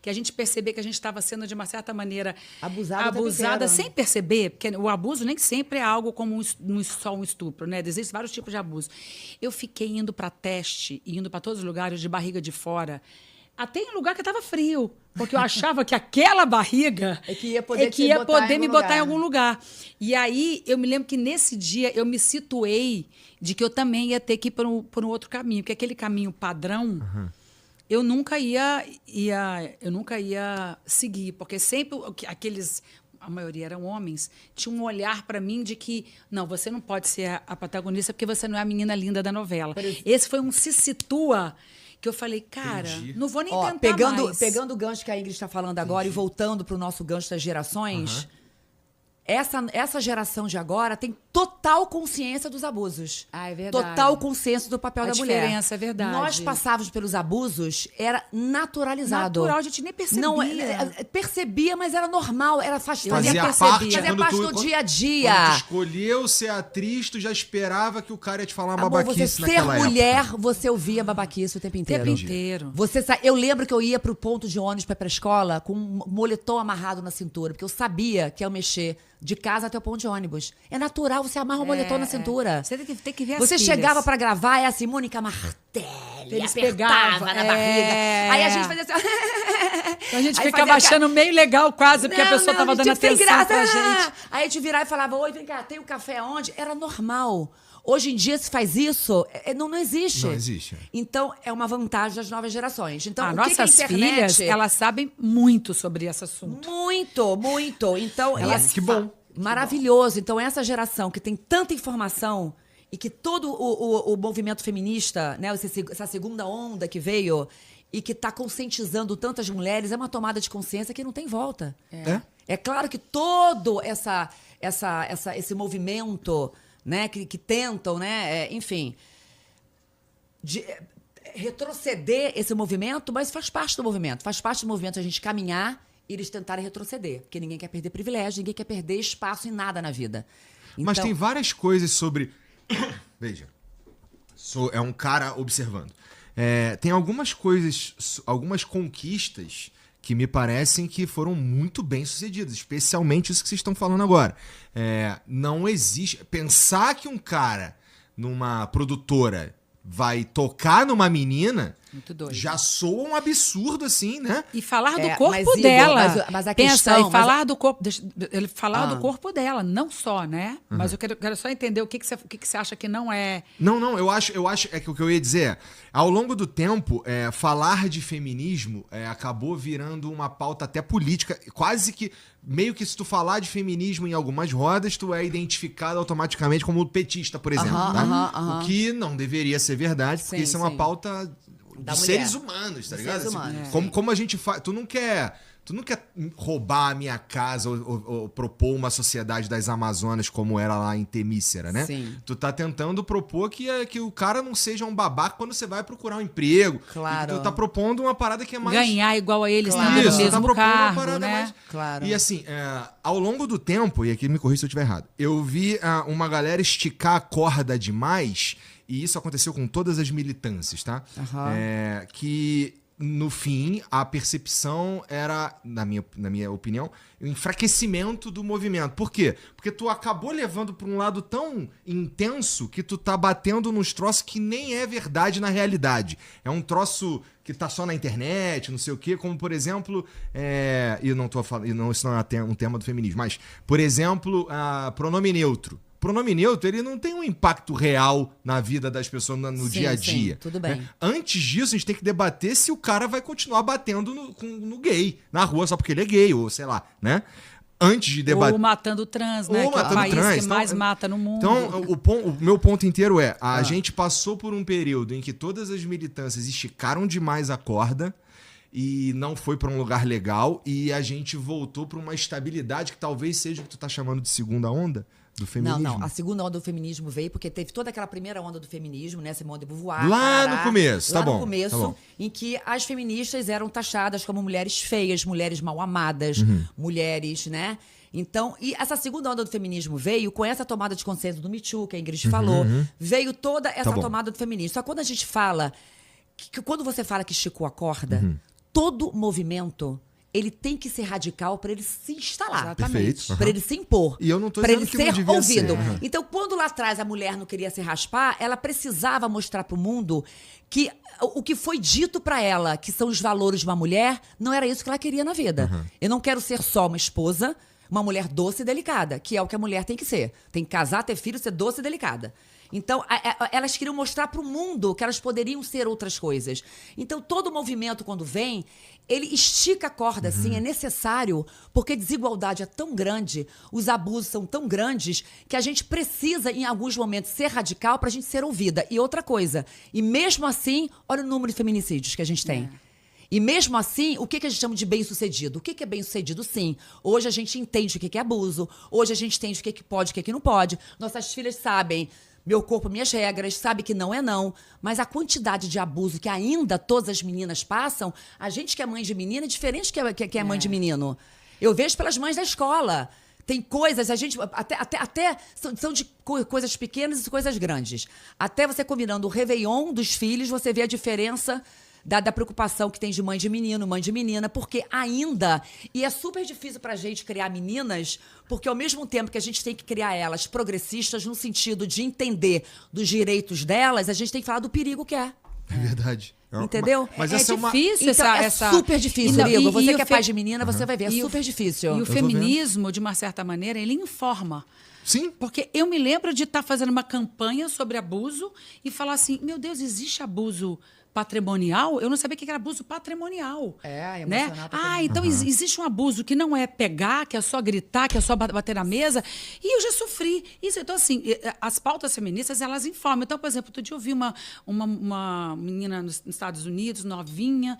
que a gente perceber que a gente estava sendo, de uma certa maneira, Abusada abusada sem perceber, porque o abuso nem sempre é algo como só um estupro, né? Existem vários tipos de abuso. Eu fiquei indo para teste, indo para todos os lugares de barriga de fora, até em lugar que estava frio, porque eu achava que aquela barriga ia poder me botar em algum lugar. E aí, eu me lembro que nesse dia eu me situei de que eu também ia ter que ir por um outro caminho, porque aquele caminho padrão, eu nunca ia seguir, porque sempre aqueles, a maioria eram homens, tinham um olhar para mim de que, não, você não pode ser a protagonista porque você não é a menina linda da novela. Esse foi um se situa que eu falei, cara, não vou nem tentar mais. Pegando o gancho que a Ingrid está falando agora e voltando para o nosso gancho das gerações, essa geração de agora tem total consciência dos abusos. Ah, é verdade. Total consciência do papel da mulher. A diferença, é verdade. Nós passávamos pelos abusos, era naturalizado. Natural, a gente nem percebia. Não, percebia, mas era normal. Fazia parte do dia a dia. Quando tu escolheu ser atriz, tu já esperava que o cara ia te falar uma babaquice naquela época. Você ser mulher, você ouvia babaquice o tempo inteiro. O tempo inteiro. Eu lembro que eu ia pro ponto de ônibus pra ir pra escola com um moletom amarrado na cintura, porque eu sabia que ia mexer de casa até o ponto de ônibus. É natural, você amarra o moletom na cintura. Você tem que ver Você chegava pra gravar, é assim, Mônica Martelli, eles apertava na barriga. Aí a gente fazia assim... Então a gente ficava achando meio legal quase, porque a pessoa tava dando atenção pra gente. Aí a gente virava e falava, oi, vem cá, tem o café onde? Era normal. Hoje em dia, se faz isso, não existe. Não existe. Então, é uma vantagem das novas gerações. Então, nossas filhas, elas sabem muito sobre esse assunto. Muito, muito. Então, que bom. Maravilhoso. Então, essa geração que tem tanta informação e que todo o movimento feminista, né, essa segunda onda que veio e que está conscientizando tantas mulheres, é uma tomada de consciência que não tem volta. É claro que todo esse movimento... né, que tentam, né, enfim, retroceder esse movimento, mas faz parte do movimento. Faz parte do movimento a gente caminhar e eles tentarem retroceder. Porque ninguém quer perder privilégio, ninguém quer perder espaço em nada na vida. Então... Mas tem várias coisas sobre... Veja, é um cara observando. Tem algumas coisas, algumas conquistas que me parecem que foram muito bem sucedidas, especialmente isso que vocês estão falando agora. Não existe... Pensar que um cara numa produtora vai tocar numa menina muito doido. Já soa um absurdo, assim, né? E falar do corpo dela. Mas a pensa, questão... e falar do corpo... Ele falar do corpo dela, não só, né? Mas eu quero só entender o que você acha que não é... Não, eu acho que o que eu ia dizer é, ao longo do tempo, falar de feminismo acabou virando uma pauta até política, quase que, meio que se tu falar de feminismo em algumas rodas, tu é identificado automaticamente como petista, por exemplo, tá? O que não deveria ser verdade, porque isso é uma pauta... dos seres humanos, tá ligado? Assim, como a gente faz... Tu não quer roubar a minha casa ou propor uma sociedade das Amazonas como era lá em Temícera, né? Sim. Tu tá tentando propor que o cara não seja um babaca quando você vai procurar um emprego. Claro. Tu tá propondo uma parada que é mais... ganhar igual a eles, claro. no Isso, mesmo tá propondo cargo, uma parada né? mais... Claro. E assim, ao longo do tempo, e aqui me corrija se eu estiver errado, eu vi uma galera esticar a corda demais, e isso aconteceu com todas as militâncias, tá? Que... no fim, a percepção era, na minha opinião, o enfraquecimento do movimento. Por quê? Porque tu acabou levando para um lado tão intenso que tu tá batendo nos troços que nem é verdade na realidade. É um troço que tá só na internet, não sei o quê, como, por exemplo, e eu não tô falando, isso não é um tema do feminismo, mas, por exemplo, pronome neutro. Pronome neutro, ele não tem um impacto real na vida das pessoas no dia a dia. Sim, tudo bem. Né? Antes disso, a gente tem que debater se o cara vai continuar batendo no gay, na rua, só porque ele é gay, ou sei lá, né? Antes de debater... Ou matando trans, né? Ou que é o matando país trans, que mais mata no mundo. Então, o meu ponto inteiro é, a gente passou por um período em que todas as militâncias esticaram demais a corda, e não foi para um lugar legal, e a gente voltou para uma estabilidade que talvez seja o que tu tá chamando de segunda onda do feminismo. Não. A segunda onda do feminismo veio porque teve toda aquela primeira onda do feminismo, né? Simone de Beauvoir. Lá no começo, tá bom. Lá no começo, em que as feministas eram taxadas como mulheres feias, mulheres mal amadas, mulheres, né? Então, e essa segunda onda do feminismo veio com essa tomada de consciência do Me Too, que a Ingrid falou. Veio toda essa tomada do feminismo. Só quando a gente fala... quando você fala que esticou a corda... todo movimento, ele tem que ser radical para ele se instalar. Perfeito. Para ele se impor. E eu não tô para ele dizendo que não ser devia ouvido. ser. Então, quando lá atrás a mulher não queria se raspar, ela precisava mostrar para o mundo que o que foi dito para ela, que são os valores de uma mulher, não era isso que ela queria na vida. Eu não quero ser só uma esposa, uma mulher doce e delicada, que é o que a mulher tem que ser. Tem que casar, ter filho, ser doce e delicada. Então, elas queriam mostrar para o mundo que elas poderiam ser outras coisas. Então, todo movimento, quando vem, ele estica a corda, assim, é necessário, porque a desigualdade é tão grande, os abusos são tão grandes, que a gente precisa, em alguns momentos, ser radical para a gente ser ouvida. E outra coisa, e mesmo assim, olha o número de feminicídios que a gente tem. E mesmo assim, o que a gente chama de bem-sucedido? O que é bem-sucedido? Sim. Hoje a gente entende o que é abuso, hoje a gente entende o que pode, o que não pode. Nossas filhas sabem... Meu corpo, minhas regras, sabe que não é não. Mas a quantidade de abuso que ainda todas as meninas passam, a gente que é mãe de menina é diferente que é mãe de menino. Eu vejo pelas mães da escola. Tem coisas, a gente. Até são de coisas pequenas e coisas grandes. Até você combinando o Réveillon dos filhos, você vê a diferença da preocupação que tem de mãe de menino, mãe de menina, porque ainda, e é super difícil pra gente criar meninas, porque ao mesmo tempo que a gente tem que criar elas progressistas no sentido de entender dos direitos delas, a gente tem que falar do perigo que é. É verdade. Entendeu? Mas é essa difícil Então, essa... super difícil, Igor. Você que é pai de menina, você vai ver, é E o- super difícil. E o feminismo, de uma certa maneira, ele informa. Sim. Porque eu me lembro de estar fazendo uma campanha sobre abuso e falar assim, meu Deus, existe abuso patrimonial? Eu não sabia o que era abuso patrimonial. É, né? emocional patrimonial. Então existe um abuso que não é pegar, que é só gritar, que é só bater na mesa. E eu já sofri isso. Então, assim, as pautas feministas, elas informam. Então, por exemplo, outro dia eu vi uma menina nos Estados Unidos, novinha,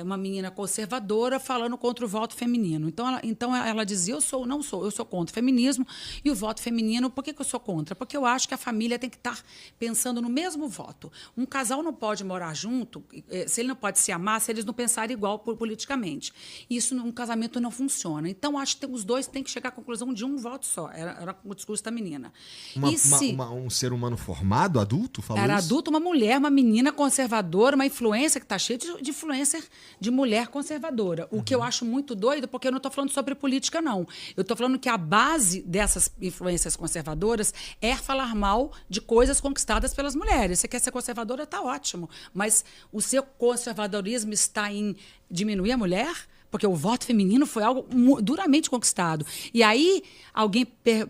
uma menina conservadora, falando contra o voto feminino. Então ela dizia, eu sou contra o feminismo e o voto feminino. Por que eu sou contra? Porque eu acho que a família tem que estar pensando no mesmo voto. Um casal não pode morar junto, se ele não pode se amar, se eles não pensarem igual politicamente. Isso num casamento não funciona. Então, acho que os dois têm que chegar à conclusão de um voto só. Era o discurso da menina. Um ser humano formado, adulto, falou Era isso? adulto, uma mulher, uma menina conservadora, uma influência que está cheia de influencer de mulher conservadora. O que eu acho muito doido, porque eu não estou falando sobre política, não. Eu estou falando que a base dessas influências conservadoras é falar mal de coisas conquistadas pelas mulheres. Você quer ser conservadora, está ótimo. Mas o seu conservadorismo está em diminuir a mulher? Porque o voto feminino foi algo duramente conquistado. E aí, alguém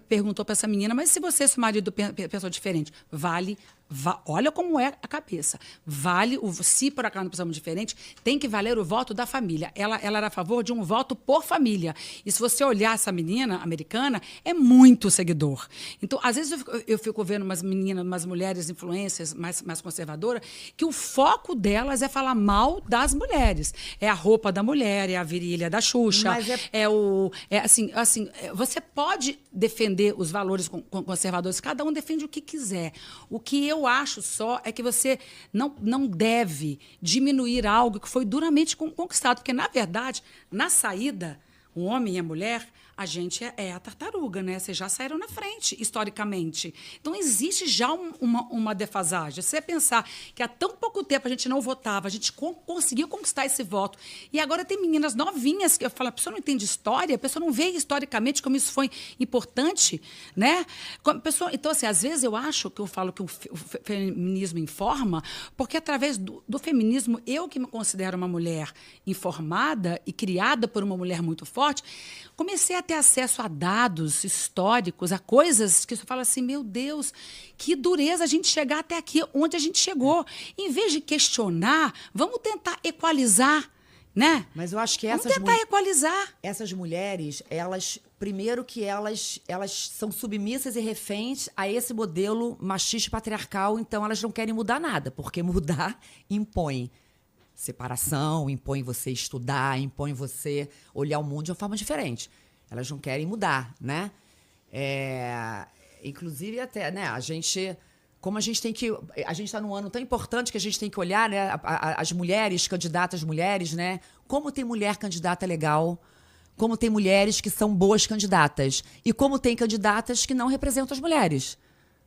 perguntou para essa menina, mas se você e seu marido pensam diferente, olha como é a cabeça. Se por acaso não pensamos diferente, tem que valer o voto da família. Ela era a favor de um voto por família. E se você olhar essa menina americana, é muito seguidor. Então, às vezes eu fico vendo umas meninas, umas mulheres influências mais conservadoras, que o foco delas é falar mal das mulheres. É a roupa da mulher, é a virilha da Xuxa. Mas você pode defender os valores conservadores, cada um defende o que quiser. O que eu acho só é que você não deve diminuir algo que foi duramente conquistado, porque, na verdade, na saída, o homem e a mulher, a gente é a tartaruga, né? Vocês já saíram na frente, historicamente. Então, existe já uma defasagem. Se você pensar que há tão pouco tempo a gente não votava, a gente conseguiu conquistar esse voto, e agora tem meninas novinhas que eu falo, a pessoa não entende história, a pessoa não vê historicamente como isso foi importante, né? Então, assim, às vezes eu acho que eu falo que o feminismo informa, porque através do feminismo, eu que me considero uma mulher informada e criada por uma mulher muito forte, comecei a ter acesso a dados históricos, a coisas que você fala assim, meu Deus, que dureza a gente chegar até aqui, onde a gente chegou. Em vez de questionar, vamos tentar equalizar, né? Mas eu acho que vamos tentar equalizar. Essas mulheres, primeiro que elas são submissas e reféns a esse modelo machista e patriarcal, então elas não querem mudar nada, porque mudar impõe separação, impõe você estudar, impõe você olhar o mundo de uma forma diferente. Elas não querem mudar, né? Inclusive, até, né, a gente está num ano tão importante que a gente tem que olhar, né, as mulheres, candidatas mulheres, né? Como tem mulher candidata legal, como tem mulheres que são boas candidatas e como tem candidatas que não representam as mulheres.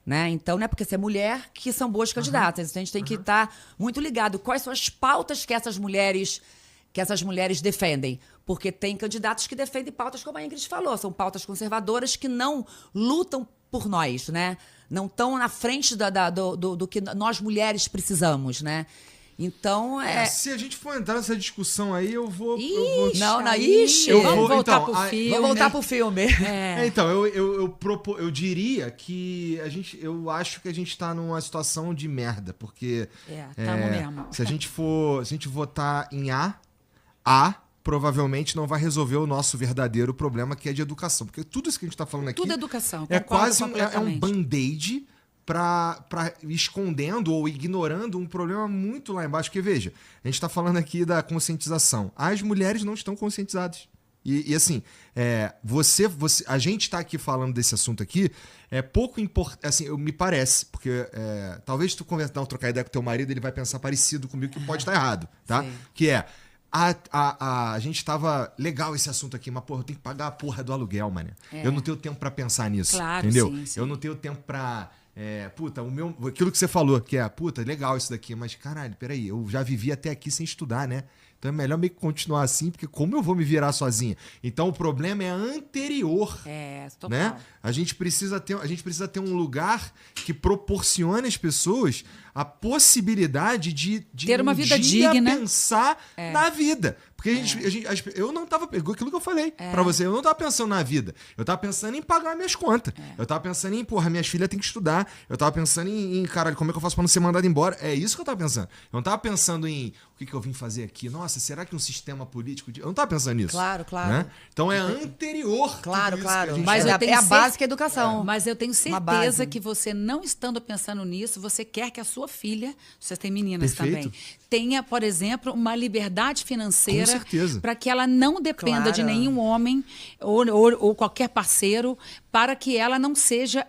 Né? Então, não é porque você é mulher que são boas candidatas. Então, a gente tem que estar muito ligado. Quais são as pautas que essas mulheres que essas mulheres defendem. Porque tem candidatos que defendem pautas, como a Ingrid falou, são pautas conservadoras que não lutam por nós, né? Não estão na frente do que nós mulheres precisamos, né? Então, se a gente for entrar nessa discussão aí, eu vou... Ixi, ixi. Vamos voltar pro filme. Vamos voltar pro filme. Então, eu diria que eu acho que a gente tá numa situação de merda, porque tamo mesmo. se a gente votar em A provavelmente não vai resolver o nosso verdadeiro problema, que é de educação. Porque tudo isso que a gente tá falando aqui... Tudo educação, é concordo quase um completamente. band-aid para escondendo ou ignorando um problema muito lá embaixo. Porque, veja, a gente está falando aqui da conscientização. As mulheres não estão conscientizadas. E assim, a gente está aqui falando desse assunto aqui, é pouco importante, assim, me parece, porque talvez tu trocar ideia com teu marido, ele vai pensar parecido comigo, que pode estar errado, tá? Sim. Que é... A gente tava... Legal esse assunto aqui, mas, porra, eu tenho que pagar a porra do aluguel, mano. Eu não tenho tempo pra pensar nisso. Claro, entendeu? sim. Eu não tenho tempo pra... aquilo que você falou, que legal isso daqui, mas, caralho, peraí, eu já vivi até aqui sem estudar, né? Então é melhor meio que continuar assim, porque como eu vou me virar sozinha? Então o problema é anterior. Total. Né? A gente precisa ter um lugar que proporcione às pessoas a possibilidade de ter uma vida dia digna, pensar na vida. Porque eu não tava... Aquilo que eu falei pra você, eu não tava pensando na vida. Eu tava pensando em pagar minhas contas. Eu tava pensando em, porra, minhas filhas têm que estudar. Eu tava pensando em caralho, como é que eu faço pra não ser mandado embora? É isso que eu tava pensando. Eu não tava pensando em o que eu vim fazer aqui. Nossa, será que um sistema político... Eu não tava pensando nisso. Claro, claro. Né? Então é anterior. Claro, claro. Mas É eu a básica educação. Mas eu tenho Uma base. certeza que você, não estando pensando nisso, você quer que a sua filha, vocês têm meninas Perfeito. também, tenha, por exemplo, uma liberdade financeira Com certeza. para que ela não dependa Claro. de nenhum homem ou qualquer parceiro, para que ela não seja,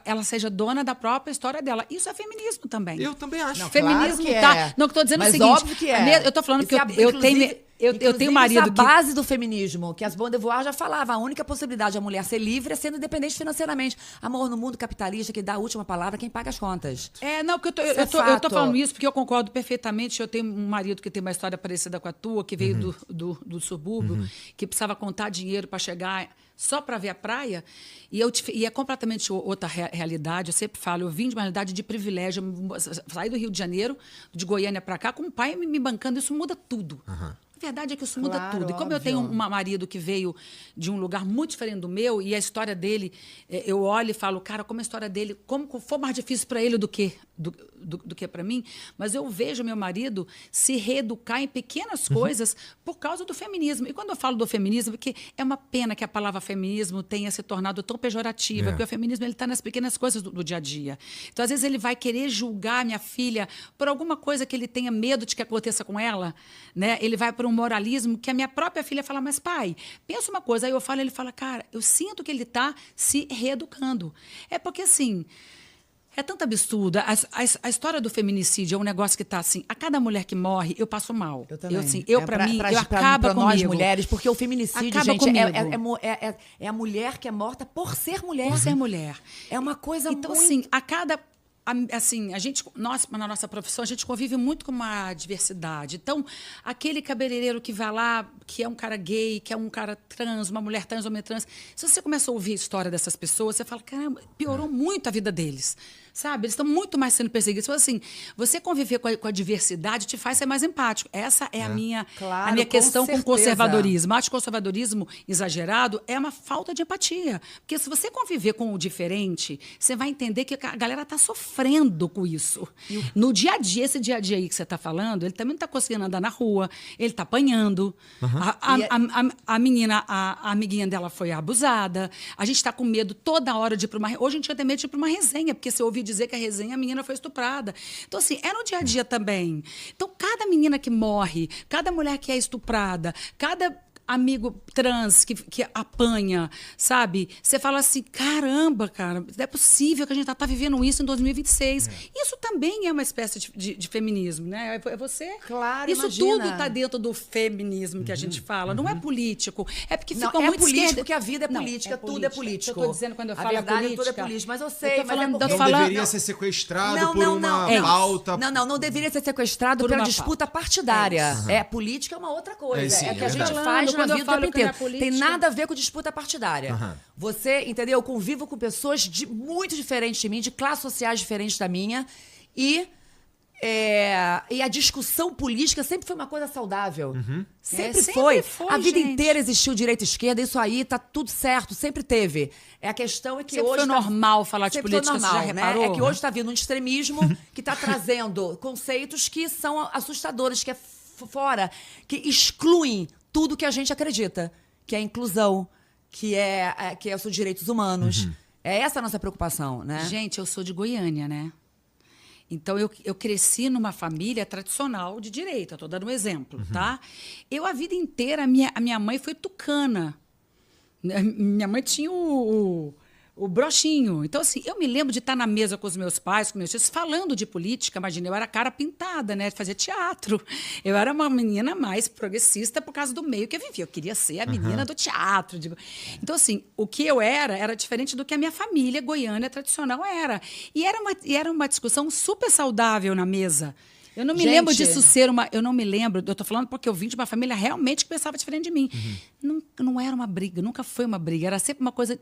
ela seja dona da própria história dela. Isso é feminismo também. Eu também acho. Não, Feminismo claro que tá. é. Não, que eu tô dizendo Mas o seguinte. óbvio que é. Eu tô falando Isso que eu tenho. Eu inclusive, tenho marido isso é que. a base do feminismo, que as Simone de Beauvoir já falava, a única possibilidade da mulher ser livre é sendo independente financeiramente. Amor, no mundo capitalista, que dá a última palavra, quem paga as contas. Não, porque Isso é eu tô fato. falando isso porque eu concordo perfeitamente. Eu tenho um marido que tem uma história parecida com a tua, que veio do subúrbio, que precisava contar dinheiro para chegar só para ver a praia. E é completamente outra realidade. Eu sempre falo, eu vim de uma realidade de privilégio. Eu saí do Rio de Janeiro, de Goiânia para cá, com o pai me bancando. Isso muda tudo. A verdade é que isso muda Claro, tudo. E como eu óbvio. tenho um marido que veio de um lugar muito diferente do meu, e a história dele, eu olho e falo, cara, como a história dele, como foi mais difícil para ele do que para mim, mas eu vejo meu marido se reeducar em pequenas coisas por causa do feminismo. E quando eu falo do feminismo, porque é uma pena que a palavra feminismo tenha se tornado tão pejorativa, porque o feminismo está nas pequenas coisas do dia a dia. Então, às vezes, ele vai querer julgar minha filha por alguma coisa que ele tenha medo de que aconteça com ela, né? Ele vai para um moralismo que a minha própria filha fala, mas pai, pensa uma coisa. Aí eu falo, ele fala, cara, eu sinto que ele está se reeducando. É porque, assim, é tanto absurdo. A história do feminicídio é um negócio que está assim, a cada mulher que morre, eu passo mal. Eu também. Para mim, acaba pra comigo. nós mulheres, porque o feminicídio, Acaba gente, comigo. é a mulher que é morta por ser mulher. Por ser mulher. É uma coisa Então, muito... assim, a cada... Assim, nós, na nossa profissão, a gente convive muito com uma diversidade. Então, aquele cabeleireiro que vai lá, que é um cara gay, que é um cara trans, uma mulher trans, homem trans, se você começa a ouvir a história dessas pessoas, você fala, caramba, piorou muito a vida deles. Sabe? Eles estão muito mais sendo perseguidos. Então, assim, você conviver com a diversidade te faz ser mais empático. Essa é a minha questão com o conservadorismo. Acho que o conservadorismo exagerado é uma falta de empatia. Porque se você conviver com o diferente, você vai entender que a galera está sofrendo com isso. No dia a dia, esse dia a dia aí que você está falando, ele também não está conseguindo andar na rua, ele está apanhando. A menina, a amiguinha dela foi abusada. A gente está com medo toda hora de ir para uma... Hoje a gente tem medo de ir para uma resenha, porque se ouvir dizer que a resenha, a menina foi estuprada. Então, assim, é no dia a dia também. Então, cada menina que morre, cada mulher que é estuprada, amigo trans que apanha, sabe? Você fala assim, caramba, cara, não é possível que a gente tá vivendo isso em 2026. Isso também é uma espécie de feminismo, né? É você... Claro, isso imagina. tudo tá dentro do feminismo que a gente fala. Não é político. É porque Não, ficam é muito político esquerda. porque a vida é Não, política, tudo é político. Eu tô dizendo quando eu A falo verdade, política... tudo é político, mas eu sei, tô mas falando, é tô porque... Não falando- deveria ser sequestrado por uma é isso. pauta. Não deveria ser sequestrado Por pela uma disputa partidária. Política é uma outra coisa. Sim, É que a é gente verdade. faz na Quando eu vida o falo tempo que não é inteiro. Tem política- nada a ver com disputa partidária. Você, entendeu? Eu convivo com pessoas muito diferentes de mim, de classes sociais diferentes da minha, e a discussão política sempre foi uma coisa saudável. Sempre sempre foi, A vida gente. inteira existiu direita e esquerda, isso aí tá tudo certo, sempre teve. A questão é que Sempre hoje... foi normal falar de sempre política, foi você já normal, reparou? É que hoje está vindo um extremismo que está trazendo conceitos que são assustadores, que é fora, que excluem tudo que a gente acredita, que é a inclusão, que são direitos humanos. É essa a nossa preocupação, né? Gente, eu sou de Goiânia, né? Então, eu cresci numa família tradicional de direita. Estou dando um exemplo, tá? Eu, a vida inteira, a minha mãe foi tucana. Minha mãe tinha o brochinho. Então, assim, eu me lembro de estar na mesa com os meus pais, com meus tios, falando de política. Imagina, eu era cara pintada, né? De fazer teatro. Eu era uma menina mais progressista por causa do meio que eu vivia. Eu queria ser a menina do teatro. Então, assim, o que eu era diferente do que a minha família goiana tradicional era. E era uma discussão super saudável na mesa. Eu não me lembro disso ser uma... Eu não me lembro... Eu tô falando porque eu vim de uma família realmente que pensava diferente de mim. Não era uma briga, nunca foi uma briga. Era sempre uma coisa...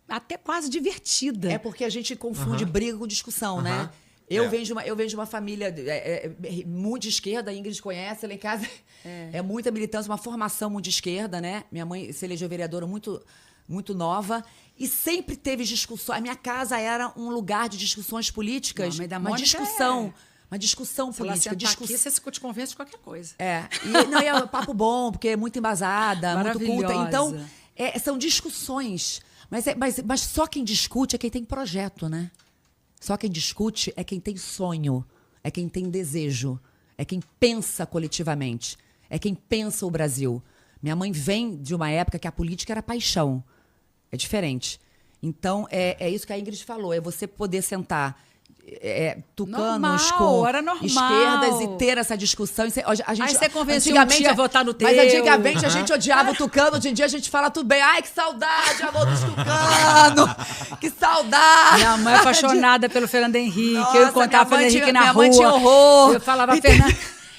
até quase divertida. É porque a gente confunde briga com discussão, né? Eu venho de uma família muito de esquerda, a Ingrid conhece, lá em casa é muita militância, uma formação muito de esquerda, né? Minha mãe se elegeu vereadora muito nova e sempre teve discussão. A minha casa era um lugar de discussões políticas, Não, mas da uma Mônica discussão Se ela política. sentar aqui, você te convence de qualquer coisa. E é um papo bom, porque é muito embasada, muito culta. Maravilhosa. Então, são discussões. Mas só quem discute é quem tem projeto, né? Só quem discute é quem tem sonho, é quem tem desejo, é quem pensa coletivamente, é quem pensa o Brasil. Minha mãe vem de uma época que a política era paixão. É diferente. Então, é isso que a Ingrid falou, é você poder sentar tucanos com era normal. esquerdas e ter essa discussão. A gente, Aí você convenceu antigamente, um tia a votar no teu. Mas antigamente a gente odiava o tucano, hoje em dia a gente fala tudo bem. Ai, que saudade, amor dos tucanos! Que saudade! Minha mãe é apaixonada pelo Fernando Henrique. Nossa, eu encontrava o minha mãe Fernando Henrique tinha- na minha rua. mãe tinha horror.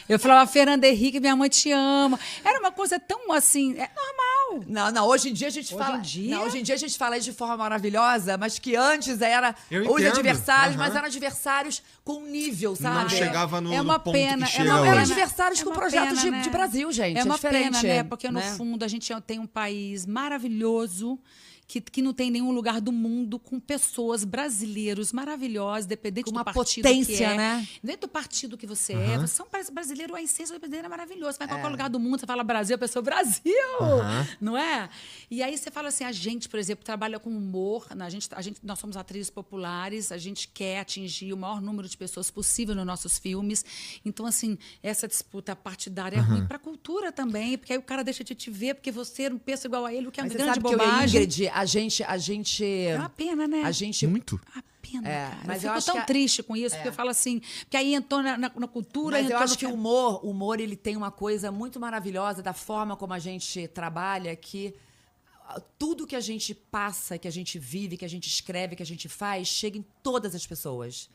Eu falava, Fernando Henrique, minha mãe te ama. Era uma coisa tão assim, é normal. Não, hoje em dia a gente Hoje fala. em dia? Não, hoje em dia a gente fala isso de forma maravilhosa, mas que antes era Eu os entendo. adversários, mas eram adversários com nível, sabe? Não chegava no, É uma no ponto pena, que é chega uma hoje. Eram pena. adversários É com uma projetos pena, né? de Brasil, gente. É uma diferente, pena, né? Porque, no né? fundo, a gente tem um país maravilhoso que não tem nenhum lugar do mundo com pessoas brasileiros maravilhosos, dependente Com do uma partido potência, que é. né? Dentro do partido que você é. Você é um brasileiro, a essência do brasileiro é maravilhoso. Você vai em qualquer lugar do mundo, você fala Brasil, a pessoa, Brasil! Não é? E aí você fala assim, a gente, por exemplo, trabalha com humor, né? Nós somos atrizes populares, a gente quer atingir o maior número de pessoas possível nos nossos filmes. Então, assim, essa disputa partidária é ruim para a cultura também, porque aí o cara deixa de te ver, porque você não pensa igual a ele, o que é uma Mas você grande sabe que eu e a bobagem. Ingrid, a gente... É uma pena, né? A gente... Muito. Uma pena, É, cara. mas eu eu fico acho tão que triste com isso, porque eu falo assim, porque aí entrou na cultura... Mas eu entrou acho no que o humor, ele tem uma coisa muito maravilhosa da forma como a gente trabalha, que tudo que a gente passa, que a gente vive, que a gente escreve, que a gente faz, chega em todas as pessoas.